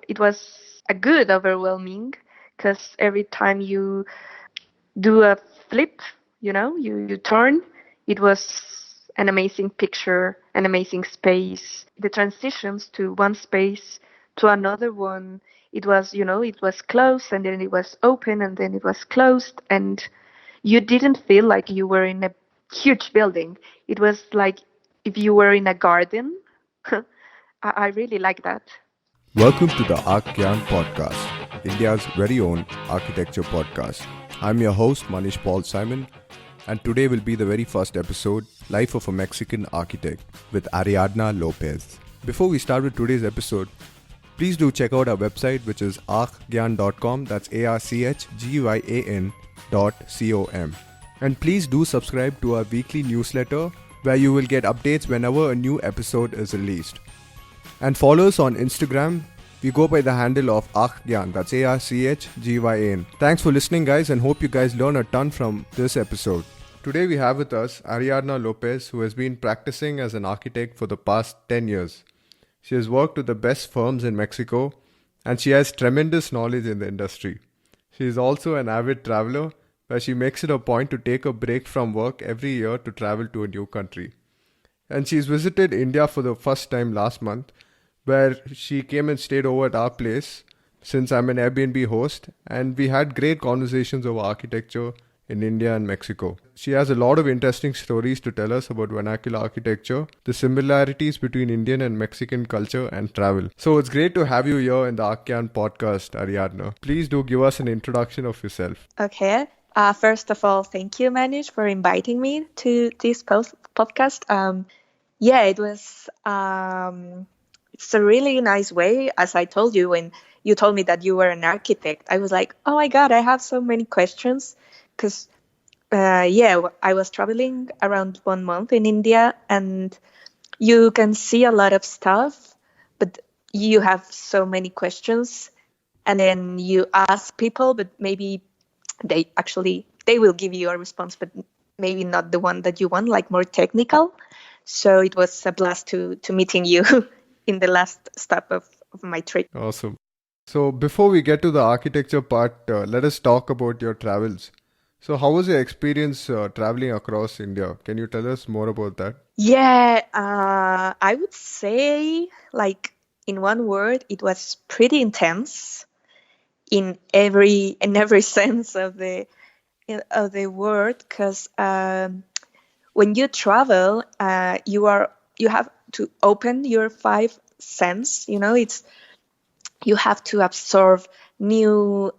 it was a good overwhelming because every time you do a flip, you turn, it was an amazing picture, an amazing space. The transitions to one space to another one, it was closed and then it was open and then it was closed, and you didn't feel like you were in a huge building. It was like if you were in a garden. I really like that. Welcome to the Archgyan Podcast, India's very own architecture podcast. I'm your host, Manish Paul Simon, and today will be the very first episode, Life of a Mexican Architect, with Ariadna Lopez. Before we start with today's episode, please do check out our website, which is archgyan.com, that's archgyan.com. And please do subscribe to our weekly newsletter, where you will get updates whenever a new episode is released. And follow us on Instagram. We go by the handle of Archgyan, that's Archgyan. Thanks for listening, guys, and hope you guys learn a ton from this episode. Today we have with us Ariadna Lopez, who has been practicing as an architect for the past 10 years. She has worked with the best firms in Mexico, and she has tremendous knowledge in the industry. She is also an avid traveler, where she makes it a point to take a break from work every year to travel to a new country. And she's visited India for the first time last month, where she came and stayed over at our place, since I'm an Airbnb host, and we had great conversations over architecture in India and Mexico. She has a lot of interesting stories to tell us about vernacular architecture, the similarities between Indian and Mexican culture, and travel. So it's great to have you here in the Archgyan podcast, Ariadna. Please do give us an introduction of yourself. Okay. First of all, thank you, Manish, for inviting me to this podcast. It was... It's a really nice way. As I told you, when you told me that you were an architect, I was like, oh my God, I have so many questions. Because, I was traveling around 1 month in India, and you can see a lot of stuff, but you have so many questions. And then you ask people, but maybe they will give you a response, but maybe not the one that you want, like more technical. So it was a blast to meeting you in the last step of my trip. Awesome. So before we get to the architecture part, let us talk about your travels. So how was your experience traveling across India? Can you tell us more about that? Yeah, I would say, like, in one word, it was pretty intense in every sense of the word, because when you travel, you have to open your five sense. You have to absorb new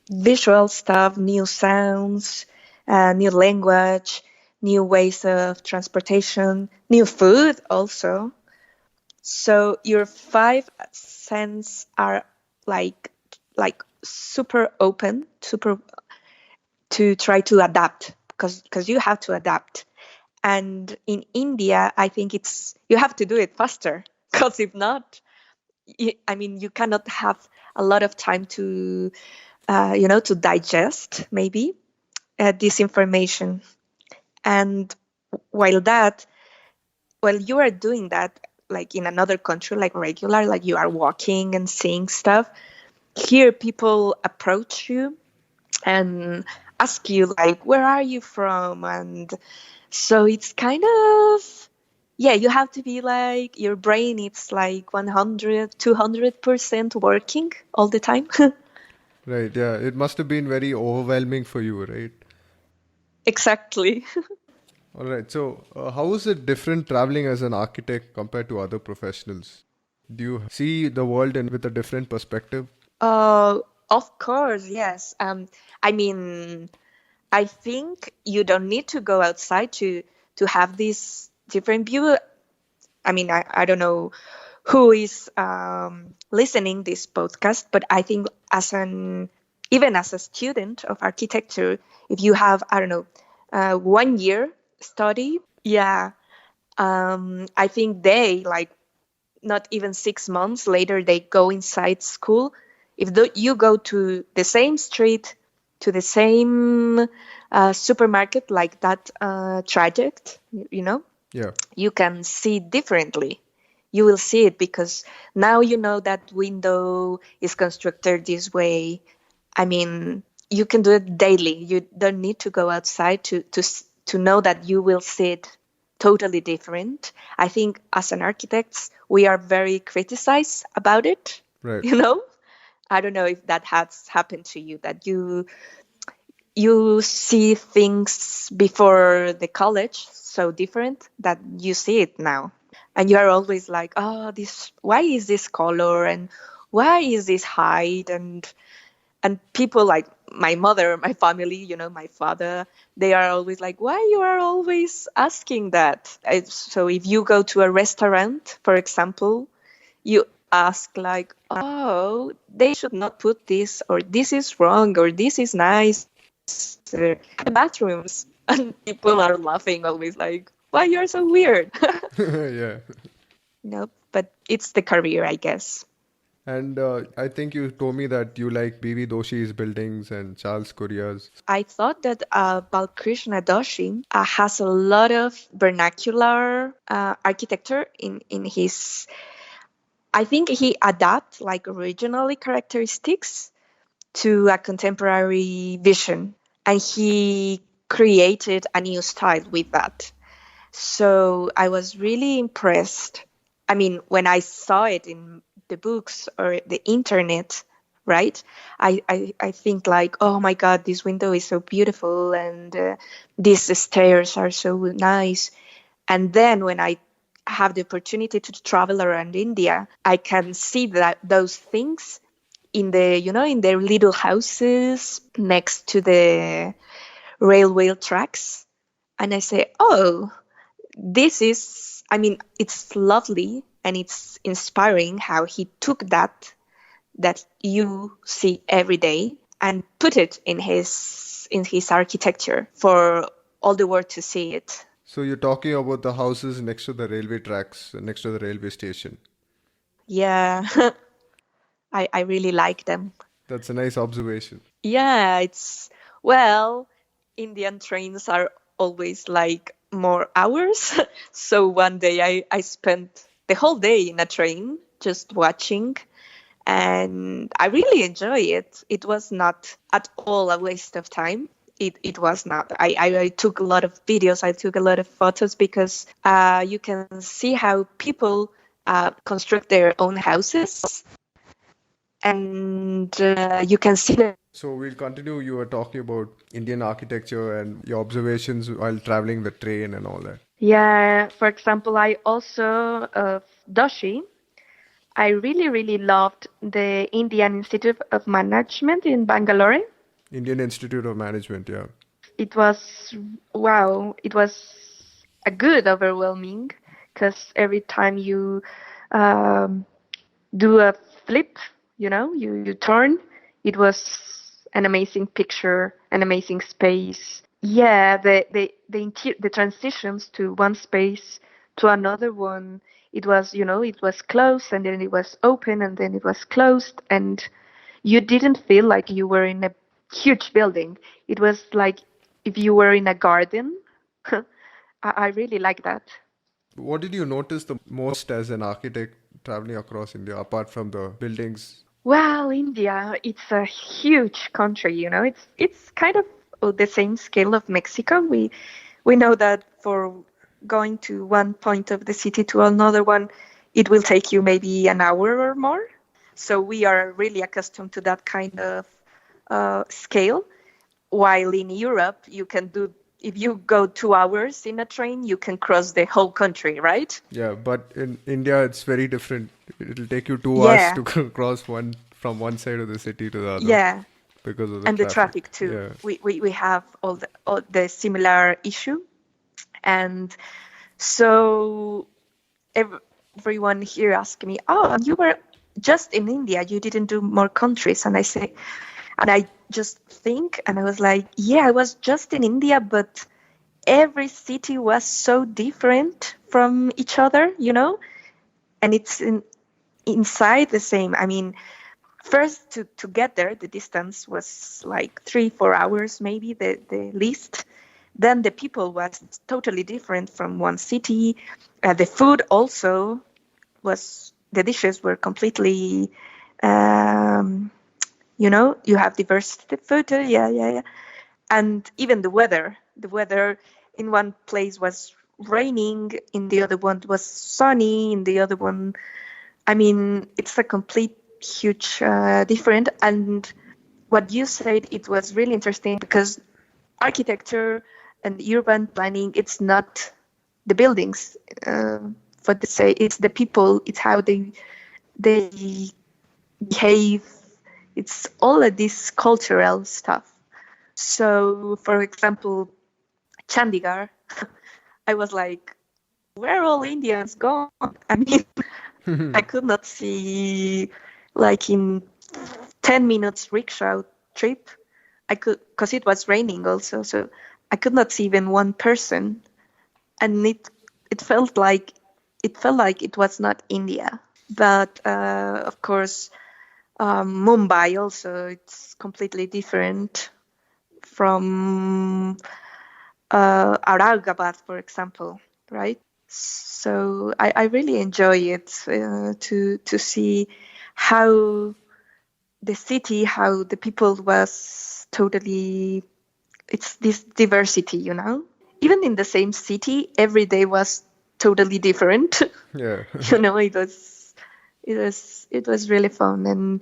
visual stuff, new sounds, new language, new ways of transportation, new food also. So your five senses are like super open, super to try to adapt, because you have to adapt. And in India, I think you have to do it faster, because if not, you cannot have a lot of time to, to digest maybe this information. And while you are doing that, like in another country, like regular, like you are walking and seeing stuff, here people approach you and ask you, like, where are you from? And so it's kind of, you have to be like, your brain, it's like 200% working all the time. Right, yeah. It must have been very overwhelming for you, right? Exactly. All right. So how is it different traveling as an architect compared to other professionals? Do you see the world with a different perspective? Of course, yes. I think you don't need to go outside to have this different view. I don't know who is listening this podcast, but I think even as a student of architecture, if you have, 1 year study, I think they, like, not even 6 months later, they go inside school. If you go to the same street, to the same supermarket, like that traject, Yeah. you can see differently. you will see it, because now you know that window is constructed this way. I mean, you can do it daily. You don't need to go outside to know that you will see it totally different. I think as an architects, we are very criticized about it. Right. You know, I don't know if that has happened to you, that you see things before the college so different that you see it now, and you are always like, oh, this, why is this color, and why is this height, and people like my mother, my family, my father, they are always like, why you are always asking that? So if you go to a restaurant, for example, you ask like, oh, they should not put this, or this is wrong, or this is nice, the bathrooms. And people are laughing always like, why you're so weird? Yeah. But it's the career, I guess. And I think you told me that you like BV Doshi's buildings and Charles Correa's. I thought that Balkrishna Doshi has a lot of vernacular architecture in his. I think he adapts like regionally characteristics to a contemporary vision, and he created a new style with that. So I was really impressed. I mean, when I saw it in the books or the internet, right? I think like, oh my God, this window is so beautiful, and these stairs are so nice. And then when I have the opportunity to travel around India, I can see that those things in in their little houses next to the railway tracks. And I say, oh, this is, I mean, it's lovely and it's inspiring how he took that you see every day and put it in his architecture for all the world to see it. So you're talking about the houses next to the railway tracks, next to the railway station. Yeah. I really like them. That's a nice observation. Yeah, well, Indian trains are always like more hours. So one day I spent the whole day in a train just watching, and I really enjoy it. It was not at all a waste of time. It was not. I took a lot of videos. I took a lot of photos, because you can see how people construct their own houses, and you can see that. So we'll continue. You were talking about Indian architecture and your observations while traveling the train and all that. Yeah, for example, I also Doshi. I really, really loved the Indian Institute of Management in Bangalore. Indian Institute of Management, yeah. It was, wow, it was a good overwhelming, because every time you do a flip, you turn, it was an amazing picture, an amazing space. Yeah, the transitions to one space to another one, it was, it was closed, and then it was open, and then it was closed, and you didn't feel like you were in a huge building. It was like if you were in a garden. I really like that. What did you notice the most as an architect traveling across India, apart from the buildings? Well, India, it's a huge country, It's kind of the same scale of Mexico. We know that for going to one point of the city to another one, it will take you maybe an hour or more. So we are really accustomed to that kind of scale. While in Europe, if you go 2 hours in a train, you can cross the whole country, right? Yeah, but in India, it's very different. It'll take you 2 hours to cross from one side of the city to the other. Yeah. Because of the and traffic. The traffic too. Yeah. We have all the similar issue, and so everyone here asked me, "Oh, you were just in India. You didn't do more countries." And I just think, and I was like, "Yeah, I was just in India, but every city was so different from each other, and it's inside the same. I mean." First, to get there, the distance was like 3-4 hours, maybe the least. Then the people was totally different from one city. The food also the dishes were completely, you have diverse food. Yeah. And even the weather. The weather in one place was raining, in the other one was sunny, in the other one, I mean, it's a complete huge different. And what you said, it was really interesting because architecture and urban planning, it's not the buildings, what they say, it's the people, it's how they behave, it's all of this cultural stuff. So, for example, Chandigarh, I was like, where are all Indians gone? I mean, I could not see, like in 10 minutes rickshaw trip, because it was raining also, so I could not see even one person, and it felt like it was not India. But of course, Mumbai also, it's completely different from Aurangabad, for example, right? So I really enjoy it to see how the city, how the people was totally, it's this diversity, Even in the same city, every day was totally different. Yeah. It was really fun. And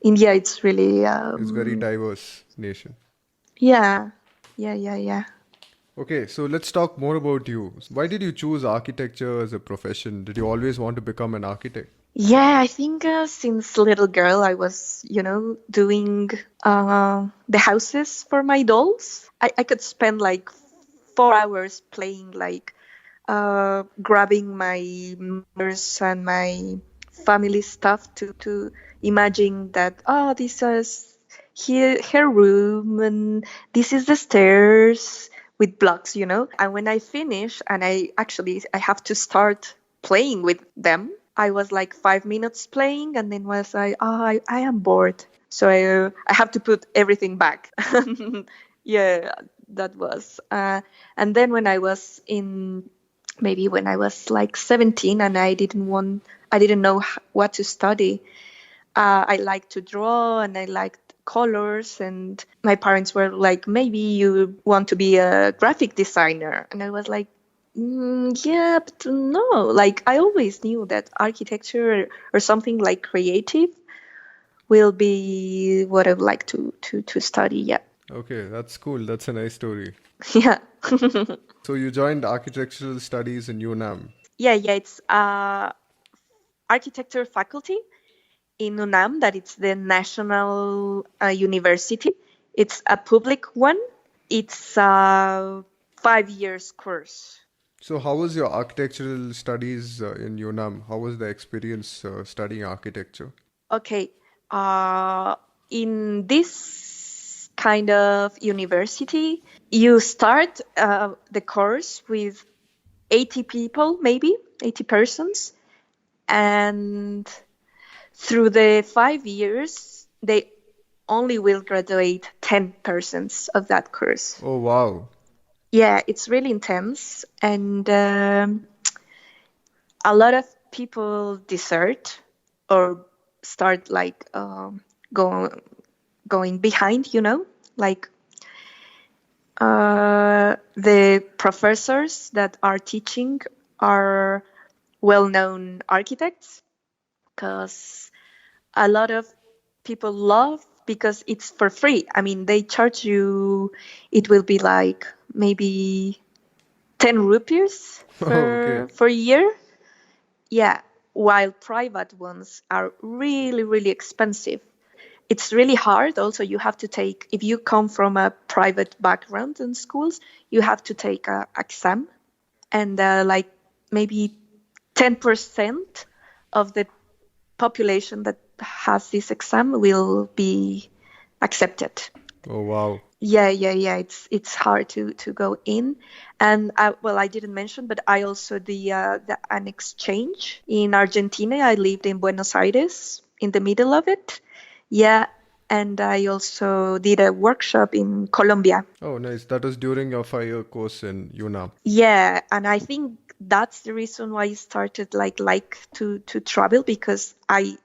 India, it's really It's very diverse nation. yeah. Okay, so let's talk more about you. Why did you choose architecture as a profession? Did you always want to become an architect? Yeah, I think since little girl I was, doing the houses for my dolls. I could spend like 4 hours playing, like grabbing my mother's and my family stuff to imagine that, oh, this is her room and this is the stairs with blocks. And when I finish and I have to start playing with them, I was like 5 minutes playing and then was like, I am bored. So I have to put everything back. Yeah, that was. And then when I was when I was like 17 and I didn't know what to study. I liked to draw and I liked colors, and my parents were like, maybe you want to be a graphic designer. And I was like, yeah, but no, like I always knew that architecture or something like creative will be what I would like to study. Yeah. Okay, that's cool. That's a nice story. Yeah. So you joined architectural studies in UNAM. Yeah, it's architecture faculty in UNAM, that it's the national university. It's a public one. It's a 5 years course. So how was your architectural studies in UNAM? How was the experience studying architecture? Okay. In this kind of university, you start the course with 80 people, maybe 80 persons. And through the 5 years, they only will graduate 10 persons of that course. Oh, wow. Yeah, it's really intense. And a lot of people desert or start like going behind, like the professors that are teaching are well-known architects, because a lot of people love, because it's for free. I mean, they charge you, it will be like maybe 10 rupees Okay. for a year. Yeah, while private ones are really, really expensive. It's really hard. Also, you have to take, if you come from a private background in schools, you have to take an exam. And like maybe 10% of the population that has this exam will be accepted. Oh, wow. Yeah. It's hard to go in. And I didn't mention, but I also did an exchange in Argentina. I lived in Buenos Aires in the middle of it. Yeah. And I also did a workshop in Colombia. Oh, nice. That was during your 5-year course in UNAM. Yeah. And I think that's the reason why I started like to travel, because I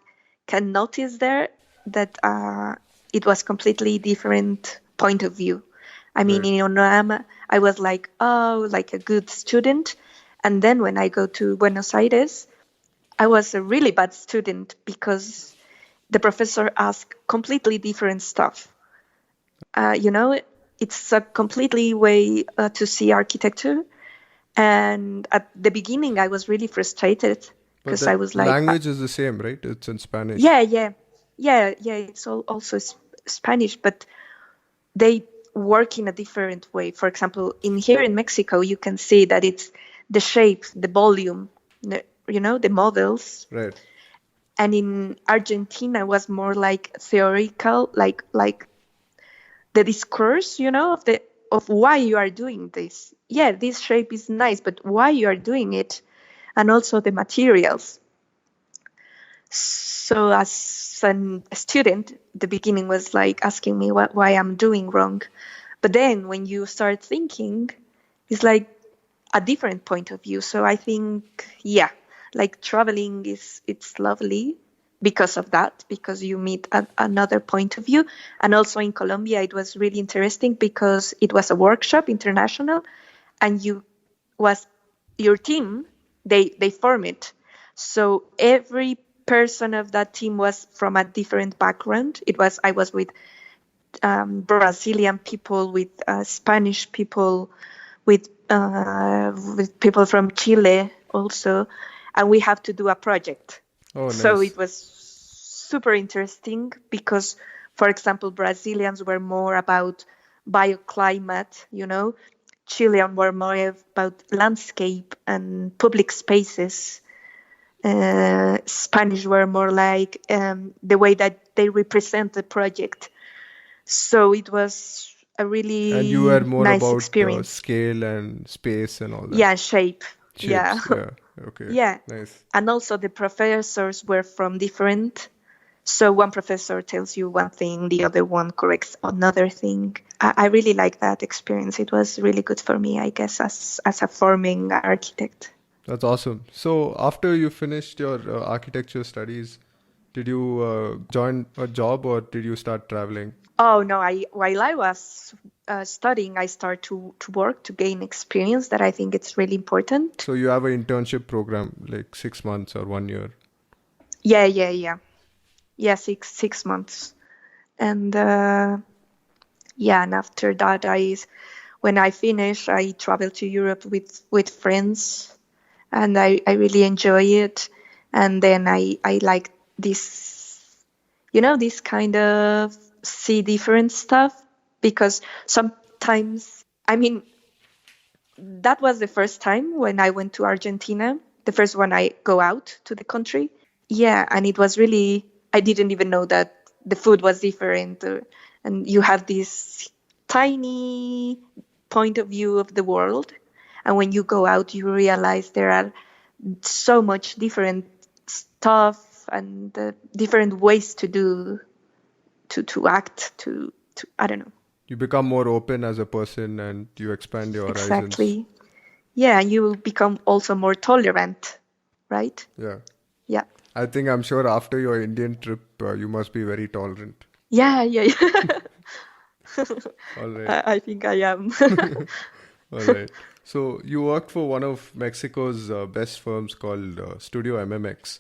can notice there that it was completely different point of view. I mean, Right. in UNAM, I was like, oh, like a good student. And then when I go to Buenos Aires, I was a really bad student because the professor asked completely different stuff. You know, it's a completely way to see architecture. And at the beginning, I was really frustrated But because I that was like, language is the same, right? It's in Spanish. yeah, yeah, yeah. It's also Spanish, but they work in a different way. For example, in here in Mexico, you can see that it's the shape, the volume, the models. Right. And in Argentina was more like theoretical, like the discourse, of why you are doing this. Yeah, this shape is nice, but why you are doing it, and also the materials. So as a student, the beginning was like asking me why I'm doing wrong. But then when you start thinking, it's like a different point of view. So I think, yeah, like traveling it's lovely because of that, because you meet another point of view. And also in Colombia, it was really interesting because it was a workshop international, and your team, they form it. So every person of that team was from a different background. I was with Brazilian people, with Spanish people, with people from Chile also, and we have to do a project. Oh, So nice. it was super interesting because, for example, Brazilians were more about bioclimate, Chilean were more about landscape and public spaces. Spanish were more like the way that they represent the project. So it was a And you were really more nice about experience. scale and space and all that. Yeah, shape. Yeah. Shapes, yeah. Okay, Yeah. nice. And also the professors were from different. So one professor tells you one thing, the other one corrects another thing. I really like that experience. It was really good for me, I guess, as a forming architect. That's awesome. So after you finished your architecture studies, did you join a job or did you start traveling? Oh no! While I was studying, I started to work to gain experience. That I think it's really important. So you have an internship program like 6 months or 1 year. Yeah. 6 months, and and after that, when I finished, I traveled to Europe with friends, and I really enjoy it. And then I like this kind of see different stuff, because sometimes, I mean, that was the first time when I went to Argentina, the first one I go out to the country. Yeah, and it was really, I didn't even know that the food was different. And you have this tiny point of view of the world. And when you go out, you realize there are so much different stuff and different ways to do, to act, to I don't know. You become more open as a person and you expand your horizons. Exactly. Yeah, and you become also more tolerant, right? Yeah. Yeah. I'm sure after your Indian trip, you must be very tolerant. Yeah. All right. I think I am. All right. So you worked for one of Mexico's best firms called Studio MMX.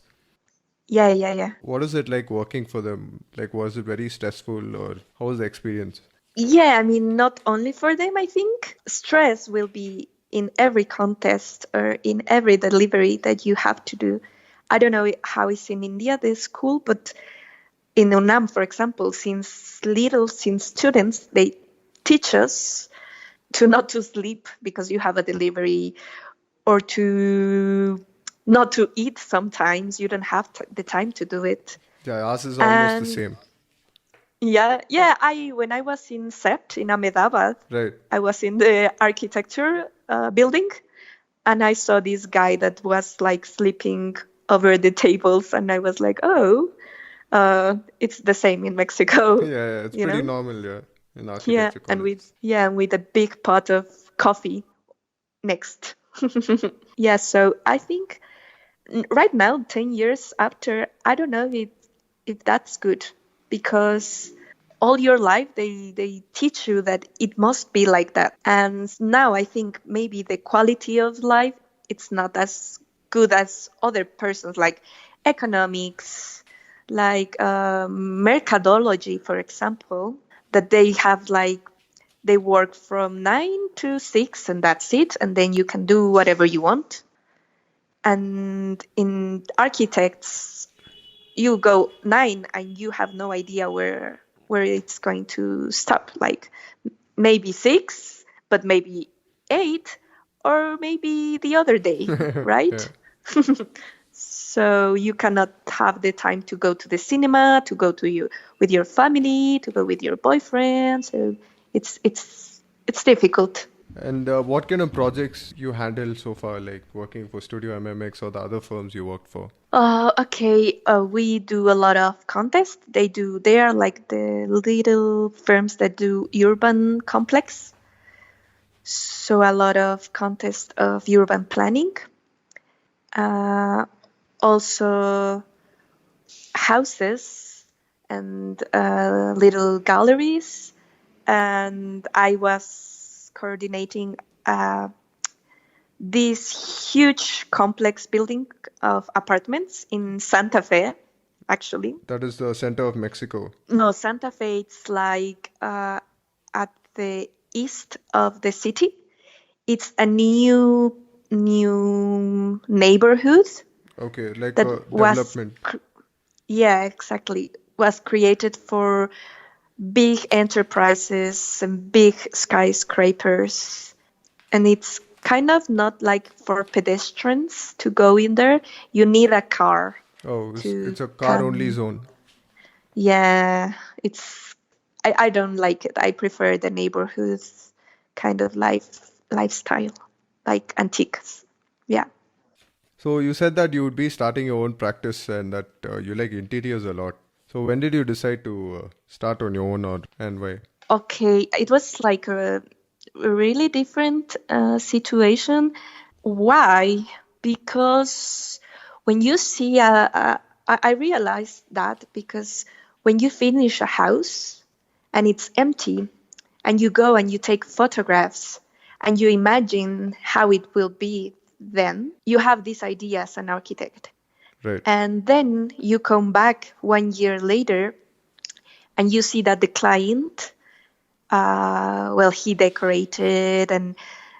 Yeah. What is it like working for them? Like, was it very stressful or how was the experience? Yeah, I mean, not only for them, I think. Stress will be in every contest or in every delivery that you have to do. I don't know how it's in India, this school, but in UNAM, for example, since students, they teach us to not to sleep because you have a delivery, or to not to eat sometimes. You don't have the time to do it. Yeah, ours is almost the And same. yeah, when I was in SEPT in Ahmedabad, Right. I was in the architecture building, and I saw this guy that was like sleeping over the tables, and I was like, oh, it's the same in Mexico, Yeah, it's you pretty know? normal, yeah, in Yeah, architecture and colleges. with a big pot of coffee next. Yeah, so I think right now, 10 years after, I don't know if that's good, because all your life they teach you that it must be like that. And now I think maybe the quality of life, it's not as good as other persons, like economics, like mercadology, for example, that they have like they work from 9 to 6 and that's it, and then you can do whatever you want. And in architects, you go 9 and you have no idea where it's going to stop. Like maybe 6, but maybe 8, or maybe the other day, right? So you cannot have the time to go to the cinema, to go to you with your family, to go with your boyfriend. So it's difficult. And what kind of projects you handle so far, like working for Studio MMX or the other firms you worked for? Okay. We do a lot of contests. They are like the little firms that do urban complex. So a lot of contests of urban planning. Also houses and little galleries. And I was coordinating this huge complex building of apartments in Santa Fe, actually. That is the center of Mexico. No, Santa Fe, it's like at the east of the city. It's a new neighborhood. Okay, like that a was development. Yeah, exactly. Was created for big enterprises and big skyscrapers. And it's kind of not like for pedestrians to go in there. You need a car. Oh, to it's a car-only come. zone. Yeah, I don't like it. I prefer the neighborhood kind of lifestyle, like antiques. Yeah. So you said that you would be starting your own practice and that you like interiors a lot. So when did you decide to start on your own, and why? Okay, it was like a really different situation. Why? Because when you see I realized that because when you finish a house and it's empty, and you go and you take photographs and you imagine how it will be, then you have this idea as an architect. Right. And then you come back 1 year later and you see that the client, he decorated and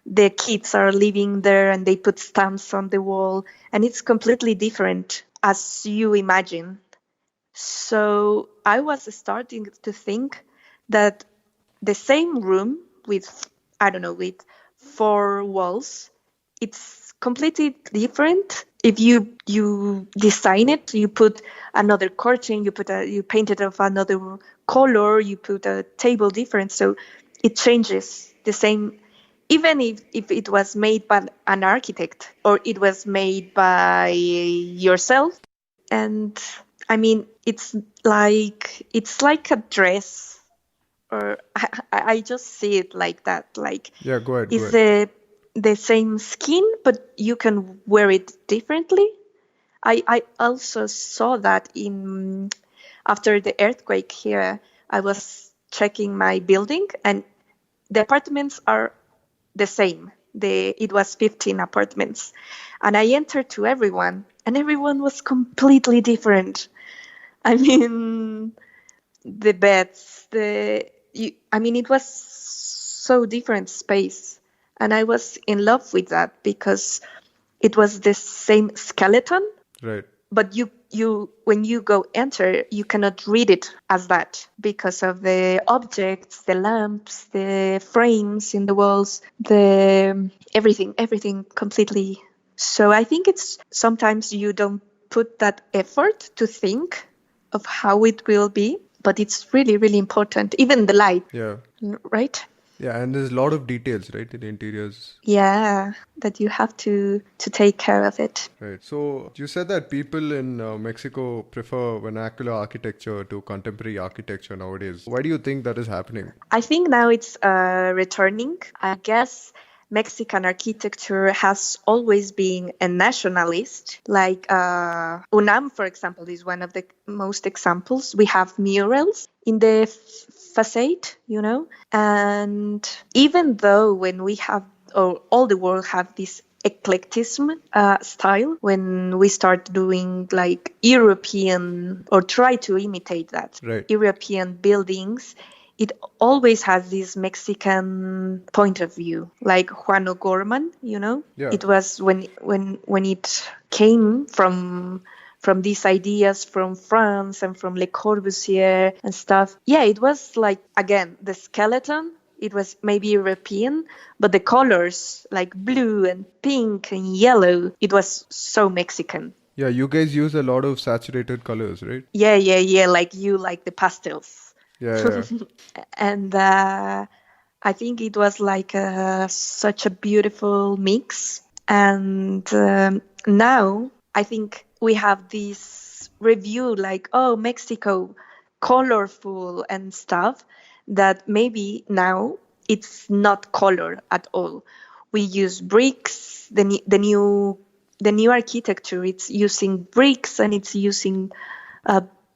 the kids are living there and they put stamps on the wall, and it's completely different as you imagine. So I was starting to think that the same room with, I don't know, with 4 walls, it's completely different. If you design it, you put another curtain, you paint it of another color, you put a table different, so it changes. The same, even if it was made by an architect or it was made by yourself. And I mean, it's like a dress, or I just see it like that. Like, Yeah, go ahead. it's the same skin, but you can wear it differently. I also saw that in after the earthquake here. I was checking my building, and the apartments are the same. It was 15 apartments, and I entered to everyone, and everyone was completely different. I mean, the beds, it was so different space, and I was in love with that because it was the same skeleton, Right. but you when you go enter, you cannot read it as that because of the objects, the lamps, the frames in the walls, the everything completely. So I think it's sometimes you don't put that effort to think of how it will be, but it's really, really important. Even the light, Yeah. right? Yeah, and there's a lot of details, right, in interiors. Yeah, that you have to take care of it. Right. So you said that people in Mexico prefer vernacular architecture to contemporary architecture nowadays. Why do you think that is happening? I think now it's returning. I guess Mexican architecture has always been a nationalist. Like UNAM, for example, is one of the most examples. We have murals in the facade, and even though when we have, or all the world have this eclecticism style, when we start doing like European, or try to imitate that, Right. European buildings, it always has this Mexican point of view, like Juan O'Gorman, Yeah. It was when it came from these ideas from France and from Le Corbusier and stuff. Yeah, it was like, again, the skeleton, it was maybe European, but the colors, like blue and pink and yellow, it was so Mexican. Yeah, you guys use a lot of saturated colors, right? Yeah, like you like the pastels. Yeah. And I think it was like such a beautiful mix. And now I think we have this review like, oh, Mexico, colorful and stuff, that maybe now it's not color at all. We use bricks, the new architecture, it's using bricks and it's using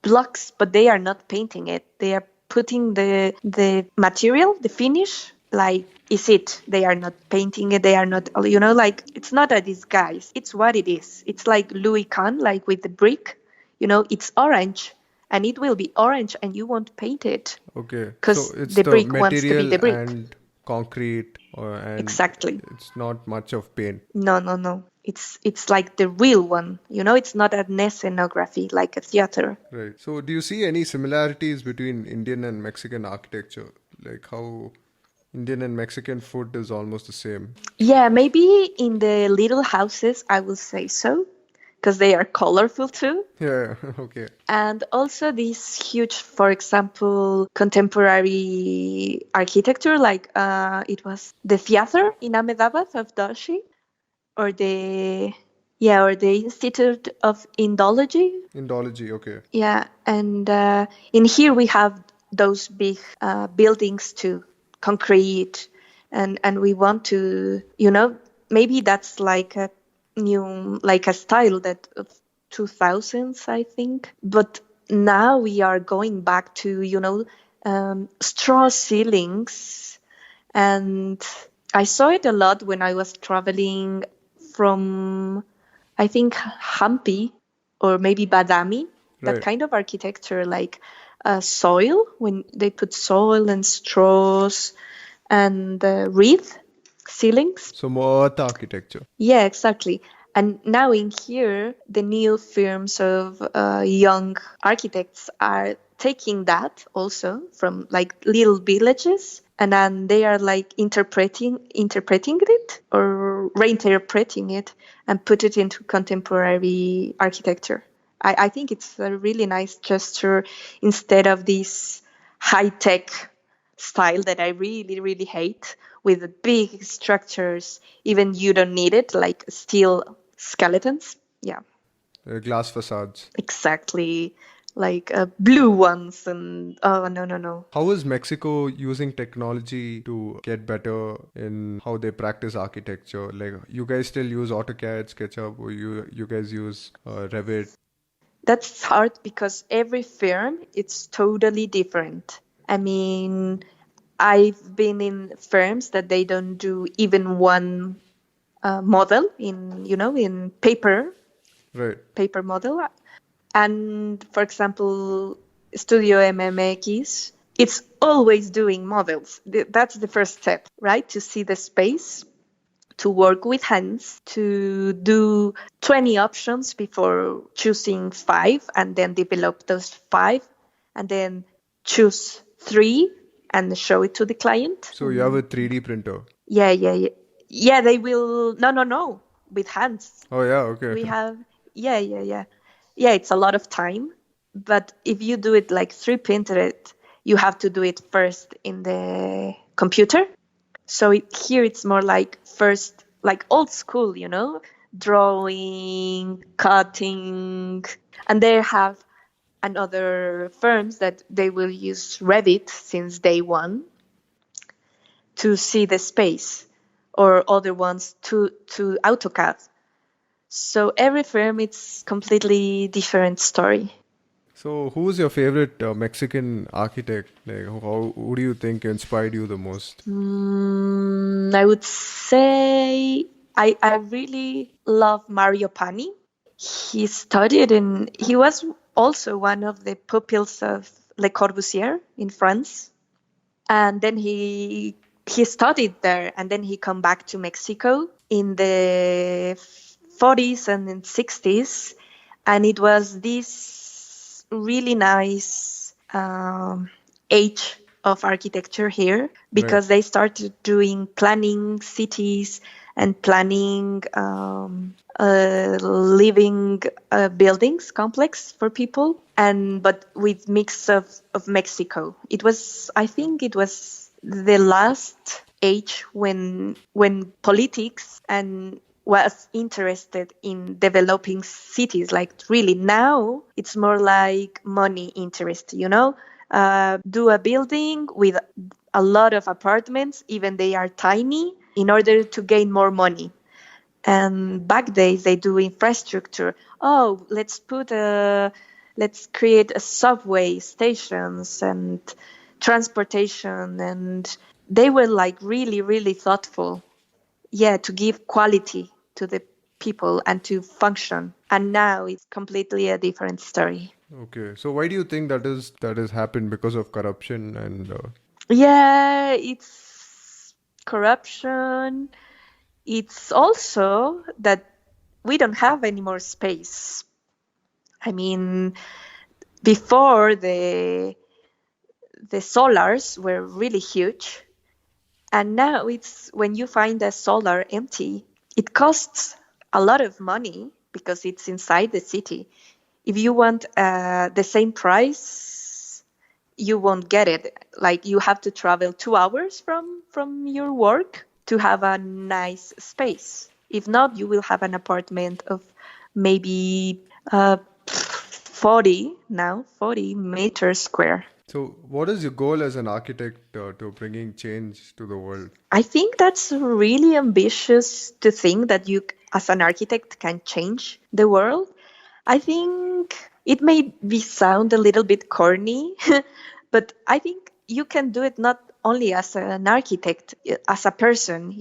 blocks, but they are not painting it. They are putting the material, the finish, like is it. They are not painting it. They are not, like it's not a disguise. It's what it is. It's like Louis Kahn, like with the brick, it's orange and it will be orange and you won't paint it. Okay. Because So it's the the brick wants to be material the brick. and concrete, and Exactly. it's not much of paint. No. It's like the real one. It's not an ethnography like a theater. Right. So do you see any similarities between Indian and Mexican architecture? Like how Indian and Mexican food is almost the same. Yeah, maybe in the little houses, I will say so, because they are colorful too. Yeah, okay. And also this huge, for example, contemporary architecture, like it was the theater in Ahmedabad of Doshi, or the Institute of Indology. Indology, okay. Yeah, and in here we have those big buildings too, concrete, and we want to, maybe that's like a new, like a style that of 2000s, I think. But now we are going back to, straw ceilings, and I saw it a lot when I was traveling from, I think, Hampi or maybe Badami, that Right. kind of architecture, like soil, when they put soil and straws and wreath ceilings. So more earth architecture. Yeah, exactly. And now in here, the new firms of young architects are taking that also from like little villages, and then they are like interpreting it or reinterpreting it and put it into contemporary architecture. I think it's a really nice gesture instead of this high-tech style that I really, really hate, with the big structures, even you don't need it, like steel skeletons. Yeah, Glass facades. exactly. Like blue ones, and oh, no. How is Mexico using technology to get better in how they practice architecture? Like you guys still use AutoCAD, SketchUp, or you guys use Revit? That's hard because every firm, it's totally different. I mean, I've been in firms that they don't do even one model in paper Right. model. And for example, Studio MMX, it's always doing models. That's the first step, right? To see the space, to work with hands, to do 20 options before choosing 5, and then develop those 5, and then choose 3 and show it to the client. So you have a 3D printer. Yeah. They will. No. With hands. Oh yeah, okay. We have. Yeah. Yeah, it's a lot of time. But if you do it like 3D printed, you have to do it first in the computer. So here it's more like first, like old school, drawing, cutting, and they have another firms that they will use Revit since day one to see the space. or other ones to AutoCAD. So every firm, it's completely different story. So, who's your favorite Mexican architect? Like, who do you think inspired you the most? I would say I really love Mario Pani. He was also one of the pupils of Le Corbusier in France. And then he studied there, and then he come back to Mexico in the 40s and 60s. And it was this really nice age of architecture here, because they started doing planning cities and planning living buildings complex for people, but with mix of Mexico. I think it was the last age when politics and was interested in developing cities. Like really now it's more like money interest, do a building with a lot of apartments, even they are tiny, in order to gain more money. And back days they do infrastructure. Oh, let's create a subway stations and transportation, and they were like really, really thoughtful. Yeah, to give quality to the people and to function. And now it's completely a different story. Okay, so why do you think that has happened? Because of corruption and Yeah, it's corruption. It's also that we don't have any more space. I mean, before the solars were really huge, and now it's when you find a solar empty, it costs a lot of money because it's inside the city. If you want the same price, you won't get it. Like you have to travel 2 hours from your work to have a nice space. If not, you will have an apartment of maybe 40 meters square. So, what is your goal as an architect to bringing change to the world? I think that's really ambitious to think that you, as an architect, can change the world. I think it may sound a little bit corny, but I think you can do it not only as an architect, as a person,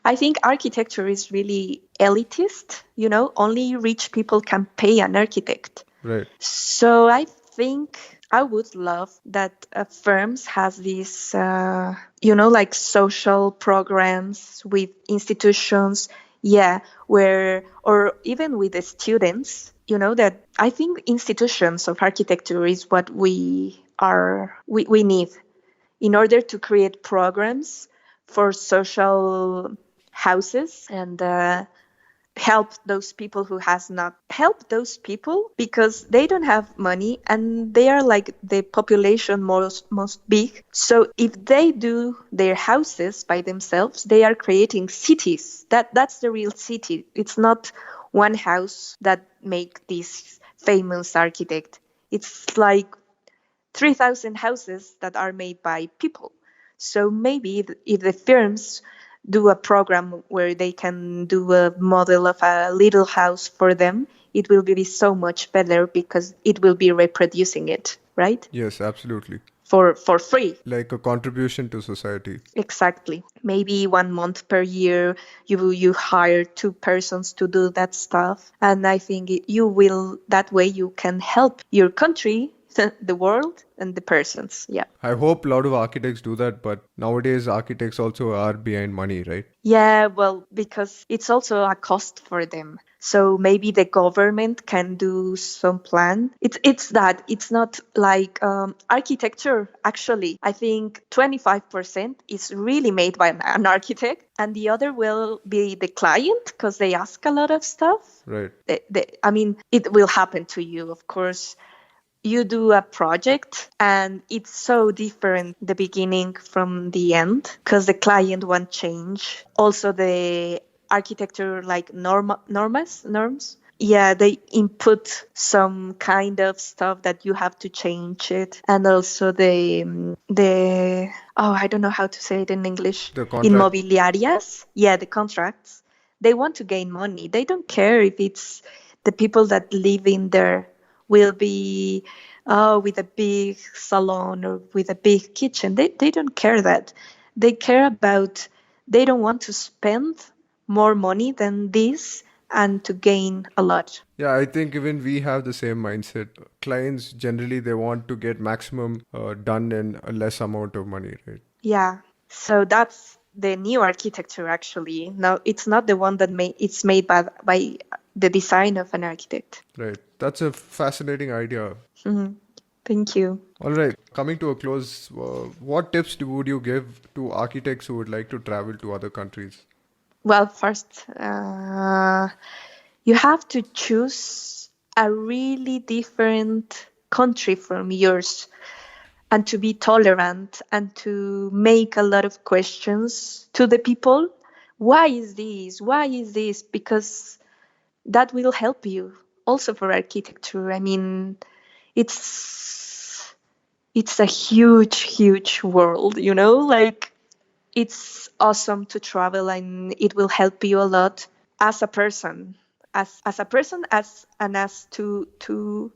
I think architecture is really elitist, only rich people can pay an architect. Right. So I think I would love that firms has these, like social programs with institutions, or even with the students, that I think institutions of architecture is what we need in order to create programs for social houses and help those people who has not help those people because they don't have money and they are like the population most big. So if they do their houses by themselves, they are creating cities. That's the real city. It's not one house that make this famous architect. It's like 3,000 houses that are made by people. So maybe if the firms do a program where they can do a model of a little house for them, it will be so much better because it will be reproducing it, right? Yes, absolutely. For free. Like a contribution to society. Exactly. Maybe 1 month per year, you hire 2 persons to do that stuff. And I think that way you can help your country, the world, and the persons. Yeah. I hope a lot of architects do that, but nowadays architects also are behind money, right? Yeah, well, because it's also a cost for them. So maybe the government can do some plan. It's not like architecture. Actually, I think 25% is really made by an architect, and the other will be the client because they ask a lot of stuff. Right. I mean, it will happen to you, of course. You do a project and it's so different the beginning from the end because the client won't change. Also the architecture like norms Yeah, they input some kind of stuff that you have to change it, and also the oh, I don't know how to say it in English. The contract. Inmobiliarias, yeah, the contracts. They want to gain money. They don't care if it's the people that live in there will be with a big salon or with a big kitchen. They don't care that. They care about. They don't want to spend more money than this and to gain a lot. Yeah, I think even we have the same mindset. Clients generally they want to get maximum done in a less amount of money, right? Yeah. So that's the new architecture actually. Now it's not the one that it's made by the design of an architect. Right. That's a fascinating idea. Thank you. All right. Coming to a close, what tips would you give to architects who would like to travel to other countries? Well, first, you have to choose a really different country from yours and to be tolerant and to make a lot of questions to the people. Why is this? Why is this? Because that will help you also for architecture. I mean, it's a huge world, you know, like it's awesome to travel and it will help you a lot as a person, as a person, as to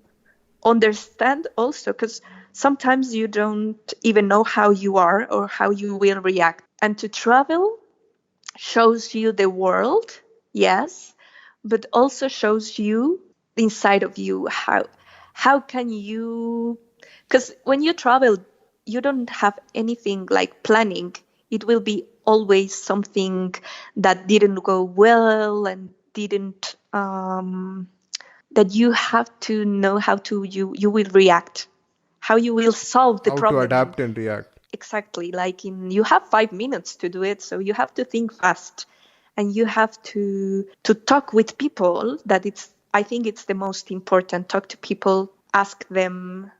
understand also, because sometimes you don't even know how you are or how you will react. And to travel shows you the world, yes, but also shows you inside of you how can you, because when you travel you don't have anything like planning. It will be always something that didn't go well and didn't that you have to know how to you will react, how you will solve the How to problem. adapt and react. Exactly, like you have 5 minutes to do it, so you have to think fast and you have to talk with people. I think it's the most important. Talk to people, ask them,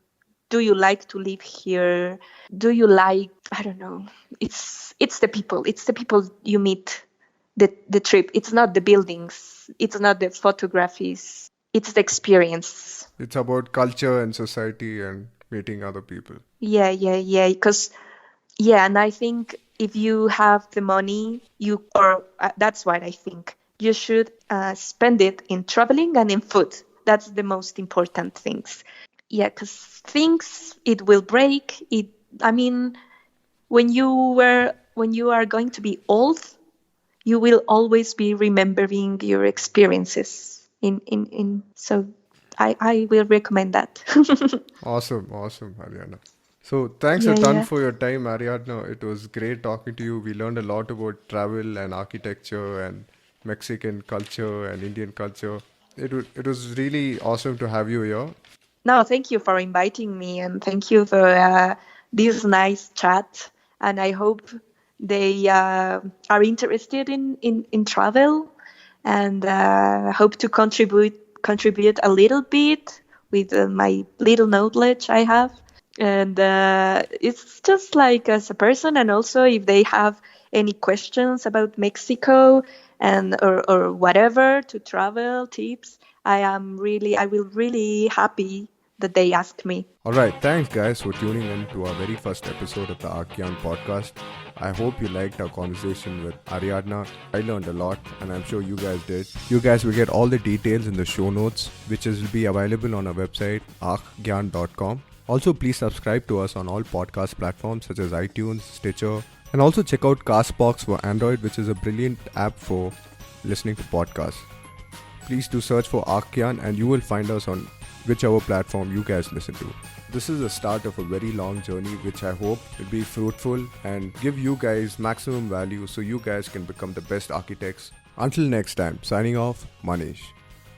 do you like to live here? Do you like, I don't know, it's the people, you meet, the trip. It's not the buildings, it's not the photographies, it's the experience. It's about culture and society and meeting other people. Yeah, because and I think if you have the money, that's what I think. You should spend it in traveling and in food. That's the most important things. Yeah, because things, it will break. I mean, when you are going to be old, you will always be remembering your experiences. So I will recommend that. Awesome, Ariadna. So thanks a Yeah, ton yeah. for your time, Ariadna. It was great talking to you. We learned a lot about travel and architecture and Mexican culture and Indian culture. It was really awesome to have you here. No, thank you for inviting me, and thank you for this nice chat. And I hope they are interested in travel, and hope to contribute a little bit with my little knowledge I have. And it's just like as a person, and also if they have any questions about Mexico and or whatever to travel tips, I will really happy that they asked me. All right, thanks guys for tuning in to our very first episode of the Archgyan Podcast. I hope you liked our conversation with Ariadna. I learned a lot and I'm sure you guys did. You guys will get all the details in the show notes, which will be available on our website archgyan.com. Also, please subscribe to us on all podcast platforms such as iTunes, Stitcher, and also check out Castbox for Android, which is a brilliant app for listening to podcasts. Please do search for Archgyan and you will find us on whichever platform you guys listen to. This is the start of a very long journey which I hope will be fruitful and give you guys maximum value so you guys can become the best architects. Until next time, signing off, Manish.